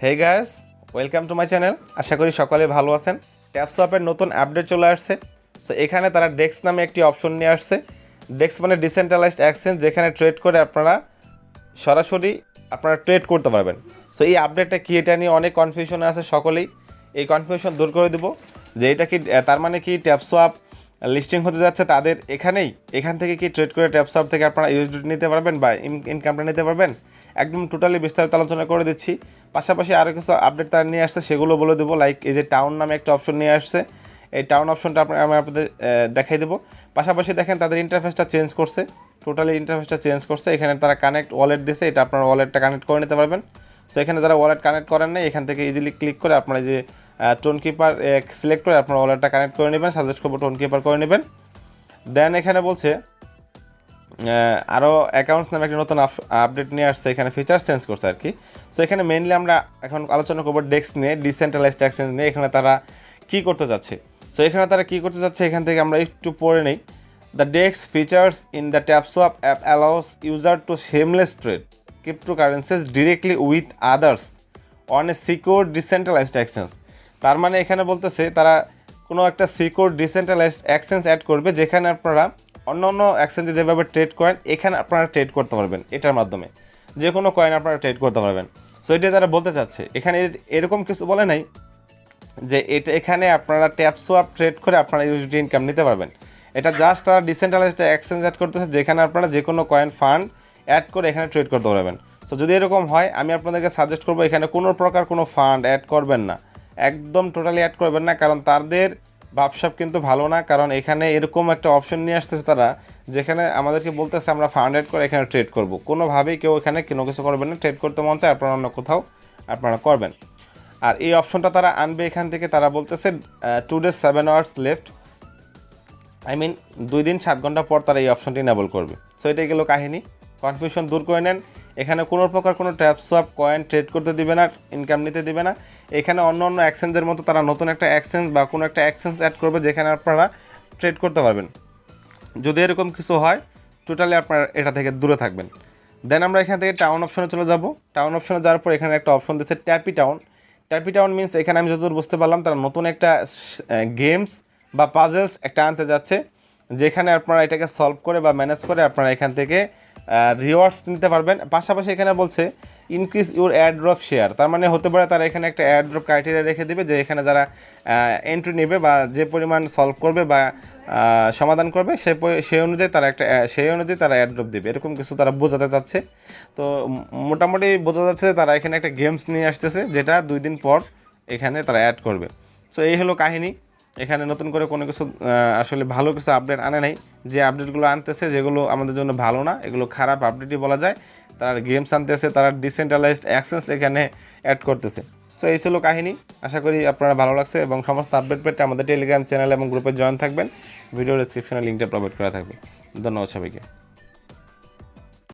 Hey guys, welcome to my channel. আশা করি সকলে ভালো আছেন। ট্যাপসপের নতুন আপডেট চলে আসছে। সো এখানে তারা ডেক্স নামে একটি অপশন নিয়ে আসছে। ডেক্স মানে ডিসেন্ট্রালাইজড এক্সচেঞ্জ, যেখানে ট্রেড করে আপনারা সরাসরি ট্রেড করতে পারবেন। সো এই আপডেটটা কি, এটা নিয়ে অনেক কনফিউশনে আছে সকলেই। এই কনফিউশন দূর করে দেবো যে এটা কি, তার মানে কি ট্যাপসোয়াপ লিস্টিং হতে যাচ্ছে তাদের এখান থেকে কি ট্রেড করে ট্যাপসোয়াপ থেকে আপনারা ইউএসডি নিতে পারবেন বা ইনকামটা নিতে পারবেন, একদম টোটালি বিস্তারিত আলোচনা করে দিচ্ছি। পাশাপাশি আরও কিছু আপডেট তারা নিয়ে আসছে, সেগুলো বলে দেবো। লাইক এই যে টাউন নামে একটা অপশন নিয়ে আসছে, এই টাউন অপশনটা আমি আপনাদের দেখাই দেবো। পাশাপাশি দেখেন তাদের ইন্টারফেসটা চেঞ্জ করছে, টোটালি ইন্টারফেসটা চেঞ্জ করছে। এখানে তারা কানেক্ট ওয়ালেট দিয়েছে, এটা আপনার ওয়ালেটটা কানেক্ট করে নিতে পারবেন। সো এখানে যারা ওয়ালেট কানেক্ট করেন নাই, এখান থেকে ইজিলি ক্লিক করে আপনারা যে টোন কিপার সিলেক্ট করে আপনার ওয়ালেটটা কানেক্ট করে নেবেন। সাজেস্ট করবো টোন কিপার করে নেবেন। দেন এখানে বলছে আরও অ্যাকাউন্টস নামে একটা নতুন আপডেট নিয়ে আসছে, এখানে ফিচার চেঞ্জ করছে আর কি। সো এখানে মেইনলি আমরা এখন আলোচনা করবো ডেক্স নিয়ে, ডিসেন্ট্রালাইজড এক্সচেঞ্জ নিয়ে। এখানে তারা কী করতে যাচ্ছে, সো এখানে তারা কী করতে যাচ্ছে এখান থেকে আমরা একটু পড়ে নেই। The DEX features in the TapSwap app allows user to seamless trade cryptocurrencies directly with others on a secure decentralised exchange. তার মানে এখানে বলতেছে তারা কোনো একটা সিকিউর ডিসেন্ট্রালাইজড এক্সচেঞ্জ অ্যাড করবে, যেখানে আপনারা অন্য অন্য এক্সচেঞ্জে যেভাবে ট্রেড করেন এখানে আপনারা ট্রেড করতে পারবেন। এটার মাধ্যমে যে কোনো কয়েন আপনারা ট্রেড করতে পারবেন। সো এটা তারা বলতে চাচ্ছে, এখানে এরকম কিছু বলে নাই যে এখানে আপনারা ট্যাপসোয়াপ ট্রেড করে আপনারা ইউএসডি ইনকাম নিতে পারবেন। এটা জাস্ট তারা ডিসেন্ট্রালাইজড এক্সচেঞ্জ অ্যাড করতেছে, যেখানে আপনারা যে কোনো কয়েন ফান্ড অ্যাড করে এখানে ট্রেড করতে পারবেন। সো যদি এরকম হয়, আমি আপনাদেরকে সাজেস্ট করবো এখানে কোনো প্রকার কোনো ফান্ড অ্যাড করবেন না, একদম টোটালি অ্যাড করবেন না, কারণ তাদের ব্যবসা কিন্তু ভালো না। কারণ এখানে এরকম একটা অপশন নিয়ে আসতেছে তারা, যেখানে আমাদেরকে বলতেছে আমরা ফান্ড অ্যাড করে এখানে ট্রেড করব। কোনোভাবেই কেউ এখানে কোনো কিছু করবেন না। ট্রেড করতে মন চায় আপনারা অন্য কোথাও আপনারা করবেন। আর এই অপশনটা তারা আনবে এখান থেকে, তারা বলতেছে 2 days 7 hours left, I mean 2 দিন 7 ঘন্টা পর তারা এই অপশনটি এনেবল করবে। সো এটাই গেল কাহিনী। কনফিউশন দূর করে নেন। এখানে কোনো প্রকার কোনো ট্যাপসোয়াপ কয়েন ট্রেড করতে দিবে না, ইনকাম নিতে দিবে না। এখানে অন্য অন্য এক্সচেঞ্জের মতো তারা নতুন একটা এক্সচেঞ্জ বা কোনো একটা এক্সচেঞ্জ অ্যাড করবে, যেখানে আপনারা ট্রেড করতে পারবেন। যদি এরকম কিছু হয়, টোটালি আপনারা এটা থেকে দূরে থাকবেন। দেন আমরা এখান থেকে টাউন অপশনে চলে যাব। টাউন অপশনে যাওয়ার পর এখানে একটা অপশন দিচ্ছে ট্যাপি টাউন। ট্যাপি টাউন মিনস, এখানে আমি যতদূর বুঝতে পারলাম তারা নতুন একটা গেমস বা পাজেলস একটা আনতে যাচ্ছে, যেখানে আপনারা এটাকে সলভ করে বা ম্যানেজ করে আপনারা এখান থেকে রিওয়ার্ডস নিতে পারবেন। পাশাপাশি এখানে বলছে ইনক্রিজ ইউর অ্যাড্রপ শেয়ার। তার মানে হতে পারে তারা এখানে একটা অ্যাড্রপ ক্রাইটেরিয়া রেখে দেবে, যে এখানে যারা এন্ট্রি নেবে বা যে পরিমাণ সলভ করবে বা সমাধান করবে সেই অনুযায়ী তারা অ্যাড্রপ দেবে। এরকম কিছু তারা বোঝাতে চাচ্ছে। তো মোটামুটি বোঝা যাচ্ছে তারা এখানে একটা গেমস নিয়ে আসতেছে, যেটা 2 দিন পর এখানে তারা অ্যাড করবে। সো এই হলো কাহিনী। এখানে নতুন করে কোনো কিছু আসলে ভালো কিছু আপডেট আনে নাই। যে আপডেটগুলো আনতেছে যেগুলো আমাদের জন্য ভালো না, এগুলো খারাপ আপডেটই বলা যায়। তারা গেমস আনতেছে, তারা ডিসেন্ট্রালাইজড এক্সচেঞ্জ এখানে অ্যাড করতেছে। সো এই ছিল কাহিনী। আশা করি আপনারা ভালো লাগছে, এবং সমস্ত আপডেট পেতে আমাদের টেলিগ্রাম চ্যানেল এবং গ্রুপে জয়েন থাকবেন। ভিডিও ডেসক্রিপশনে লিঙ্কটা প্রোভাইড করা থাকবে। ধন্যবাদ সবাইকে।